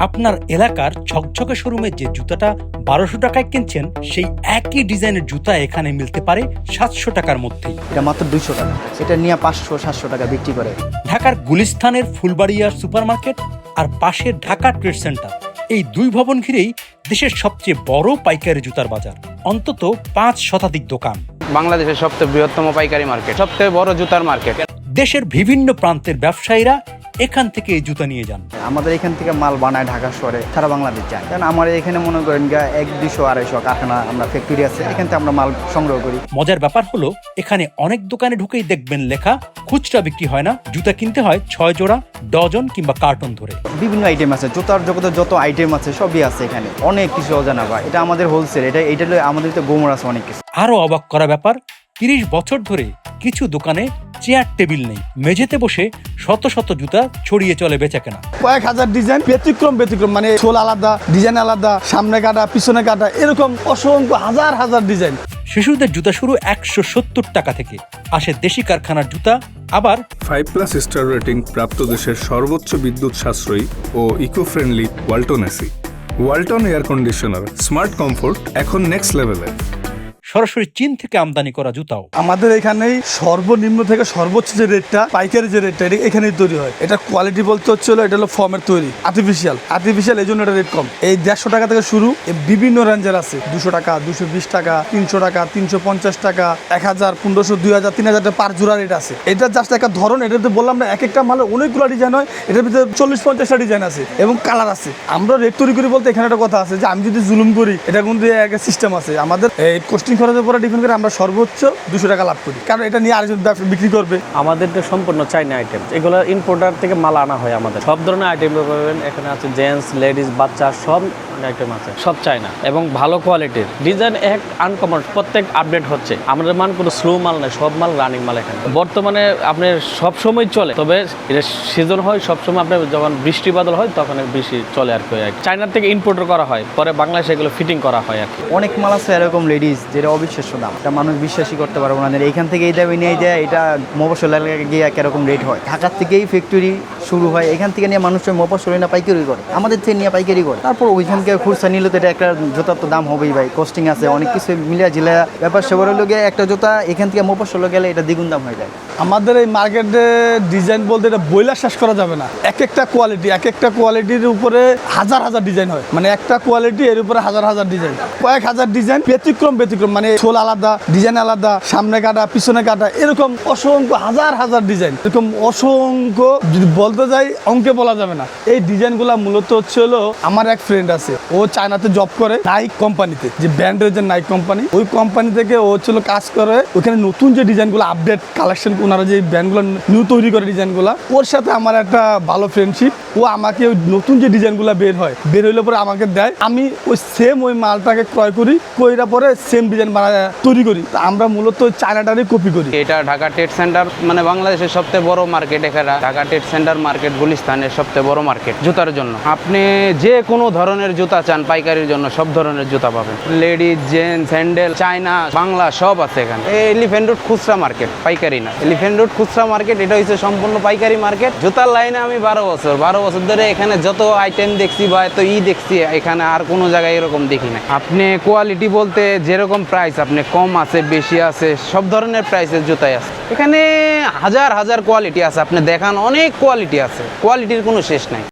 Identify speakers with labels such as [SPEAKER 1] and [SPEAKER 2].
[SPEAKER 1] আপনার এলাকার ঝকঝকে শোরুমে যে জুতাটা ১২০০ টাকায় কিনছেন সেই একই ডিজাইনের জুতা এখানে মিলতে পারে ৭০০ টাকার মধ্যেই।
[SPEAKER 2] এটা মাত্র ২০০ টাকা, এটা নিয়ে ৫০০-৭০০ টাকা বিক্রি করে।
[SPEAKER 1] ঢাকার গুলিস্তানের ফুলবাড়িয়ার সুপারমার্কেট আর পাশের ঢাকা ট্রেড সেন্টার, এই দুই ভবন ঘিরেই দেশের সবচেয়ে বড় পাইকারি জুতার বাজার। অন্তত ৫ শতাধিক দোকান।
[SPEAKER 3] বাংলাদেশের সবচেয়ে বৃহত্তম পাইকারি মার্কেট, সবচেয়ে বড় জুতার মার্কেট।
[SPEAKER 1] দেশের বিভিন্ন প্রান্তের ব্যবসায়ীরা এখান থেকে এই জুতা নিয়ে যান।
[SPEAKER 2] আমাদের এখান থেকে মাল বানায় ঢাকা শহরে, সারা বাংলাদেশ যায়। কারণ আমার এখানে মনে করেন ১-২০০-২৫০ কারখানা, আমরা ফ্যাক্টরি আছে, এখান থেকে আমরা মাল সংগ্রহ করি।
[SPEAKER 1] মজার ব্যাপার হলো এখানে অনেক দোকানে ঢুকেই দেখবেন লেখা খুচরা বিক্রি হয় না, জুতা কিনতে হয় ৬ জোড়া, ডজন কিংবা কার্টন ধরে।
[SPEAKER 2] বিভিন্ন আইটেম আছে, জুতার জগতে যত আইটেম আছে সবই আছে এখানে, অনেক কিছু অজানা ভাই। এটা আমাদের হোলসেল, এটা আমাদের তো গোমর আছে অনেক কিছু।
[SPEAKER 1] আরো অবাক করা ব্যাপার, ৩০ বছর ধরে কিছু দোকানে চেয়ার টেবিল নেই, মেঝেতে বসে শত শত জুতা ছড়িয়ে চলে বেচাকেনা।
[SPEAKER 4] কয়েক হাজার ডিজাইন, ব্যতিক্রম মানে সোল আলাদা, ডিজাইন আলাদা, সামনে কাটা পিছনে কাটা, এরকম অসংখ্য হাজার হাজার ডিজাইন।
[SPEAKER 1] শিশুদের জুতা শুরু ১৭০ টাকা থেকে, আসে দেশি কারখানার জুতা, আবার
[SPEAKER 5] 5+ স্টার রেটিং প্রাপ্ত দেশের সর্বোচ্চ বিদ্যুৎ সাশ্রয়ী ও eco friendly Walton AC. Walton air conditioner, smart comfort এখন নেক্সট লেভেলে।
[SPEAKER 1] সরাসরি চীন থেকে আমদানি করা জুতাও।
[SPEAKER 4] আমাদের এখানেই সর্বনিম্ন থেকে সর্বোচ্চ যে রেটটা, পাইকারি যে রেটটা, এটা এখানেই তৈরি হয়। এটা কোয়ালিটি বলতে হচ্ছিল, এটা হলো ফর্মের তৈরি, আর্টিফিশিয়াল, এই জন্য এটা রেট কম। এই ১৫০ টাকা থেকে শুরু, বিভিন্ন রেঞ্জের আছে। ২০০ টাকা, ২২০ টাকা, ৩০০ টাকা, ৩৫০ টাকা, ১০০০, ১৫০০, ২০০০, ৩০০০ টাকা পার জোড়া রেট আছে। এটা জাস্ট একটা ধরন, এটাতে বললাম না, এক একটা মালের অনেকগুলো ডিজাইন হয়, এটার ভিতরে ৪০-৫০টা ডিজাইন আছে এবং কালার আছে। আমরা রেট তৈরি করি বলতে এখানে একটা কথা আছে যে আমি যদি জুলুম করি, এটা কিন্তু একটা সিস্টেম আছে। আমাদের এই কোস্টিং খরচের উপরে ডিপেন্ড করে আমরা সর্বোচ্চ ২০০ টাকা লাভ করি, কারণ এটা নিয়ে আরেকজন বিক্রি করবে।
[SPEAKER 6] আমাদের সম্পূর্ণ চাইনা আইটেম, এগুলো ইম্পোর্টার থেকে মাল আনা হয়। আমাদের সব ধরনের আইটেম পাবেন এখানে আছে, জেন্টস, লেডিস, বাচ্চা, সব আইটেম আছে, সব চাইনা এবং ভালো কোয়ালিটির ডিজাইন, এক আনকমন, প্রত্যেক আপডেট হচ্ছে। আমাদের মান কোনো স্লো মাল নেই, সব মাল রানিং মাল এখানে বর্তমানে আপনার সব সময় চলে। তবে এটা সিজন হয় সবসময়, আপনার যখন বৃষ্টি বাদল হয় তখন বেশি চলে আর কি। চাইনার থেকে ইম্পোর্টার করা হয়, পরে বাংলাদেশে এগুলো ফিটিং করা হয় আর কি।
[SPEAKER 2] অনেক মাল আছে এরকম লেডিস, যেটা অবিশ্বাস্য দাম, এটা মানুষ বিশ্বাসই করতে পারবো না। এইখান থেকে এই দামে নিয়ে যায়, এটা মফস্বল এলাকায় গিয়ে কিরকম রেট হয়। ঢাকার থেকেই ফ্যাক্টরি শুরু হয়, এখান থেকে নিয়ে মানুষ মফস্বল না পাইকারি করে, আমাদের থেকে নিয়ে পাইকারি করে। তারপর ওইখানকে খুচরা নিলে তো এটা একটা জুতার তো দাম হবেই ভাই, কস্টিং আছে, অনেক কিছু মিলিয়ে জিলা ব্যাপার সেবার লোকে একটা জুতা এখান থেকে মফস্বল গেলে এটা দ্বিগুণ দাম হয়ে যায়।
[SPEAKER 4] আমাদের এই মার্কেটে ডিজাইন বলতে এটা বইলা শেষ করা যাবে না। এক একটা কোয়ালিটির উপরে হাজার হাজার ডিজাইন হয়, মানে একটা কোয়ালিটি এর উপরে হাজার হাজার ডিজাইন, কয়েক হাজার ডিজাইন, ব্যতিক্রম মানে সোল আলাদা, ডিজাইন আলাদা, সামনে কাটা পিছনে কাটা, এরকম অসংখ্য হাজার হাজার ডিজাইন, এরকম অসংখ্য, যদি বলতে যাই অঙ্কে বলা যাবে না। এই ডিজাইনগুলা মূলত হচ্ছে হলো, আমার এক ফ্রেন্ড আছে, ও চায়নাতে জব করে, নাইক কোম্পানিতে, যে ব্র্যান্ডের যে নাইক কোম্পানি, ওই কোম্পানি থেকে ও হচ্ছিল কাজ করে। ওখানে নতুন যে ডিজাইনগুলো আপডেট কালেকশন, ওনারা যে ব্র্যান্ডগুলো নিউ তৈরি করে ডিজাইনগুলো, ওর সাথে আমার একটা ভালো ফ্রেন্ডশিপ। ও আমাকে ওই নতুন যে ডিজাইনগুলো বের হইলে পরে আমাকে দেয়, আমি ওই মালটাকে ক্রয় করি, কইরা পরে সেম ডিজাইন তৈরি করি। আমরা মূলত চায়নাটারই কপি করি।
[SPEAKER 3] এটা ঢাকা ট্রেড সেন্টার, মানে বাংলাদেশের সবচেয়ে বড় মার্কেট। এখানে ঢাকা ট্রেড সেন্টার মার্কেট গুলিস্তানের সবচেয়ে বড় মার্কেট জুতার জন্য। আপনি যে কোনো ধরনের জুতা চান পাইকারির জন্য, সব ধরনের জুতা পাবেন, ladies, gents, sandal, China, Bangla, সব আছে এখানে। এলিফ্যান্ট রোড খুচরা মার্কেট, পাইকারি না। এলিফ্যান্ট রোড খুচরা মার্কেট, এটা হচ্ছে সম্পূর্ণ পাইকারি মার্কেট। জুতার লাইনে আমি 12 বছর ধরে এখানে যত আইটেম দেখছি বা এত দেখছি, এখানে আর কোনো জায়গায় এরকম দেখি না। আপনি কোয়ালিটি বলতে যেরকম প্রাইস, আপনি কম আছে, বেশি আছে, সব ধরনের প্রাইসের জুতাই আছে এখানে। হাজার হাজার কোয়ালিটি আছে, আপনি দেখান, অনেক কোয়ালিটি আছে, কোয়ালিটির কোনো শেষ নাই।